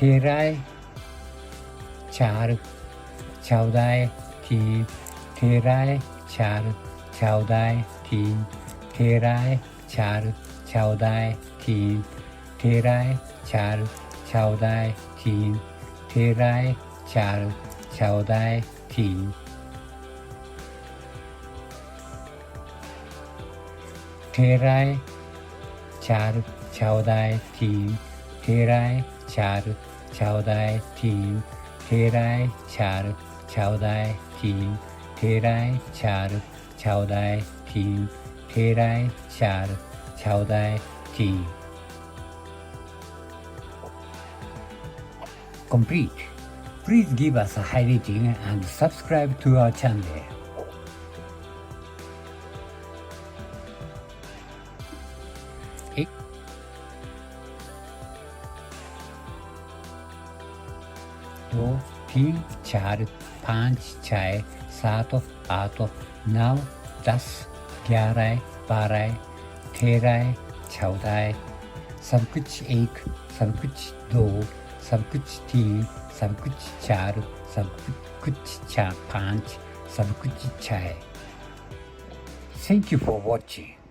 13 4 14 3 13 4 14 3 13 4 14 3 13 4 14 3 13 4 14 3 13 4 14 3 13 4 14 3 13 4 14 3 13 4 14 3 13 4 14 3 Complete. Please give us a high rating and subscribe to our channel. दो तीन चार पाँच छः सात आठ नौ 10 11 12 13 14 सब कुछ एक सब कुछ दो सब कुछ तीन सब कुछ चार सब कुछ पाँच सब कुछ छः Thank you for watching.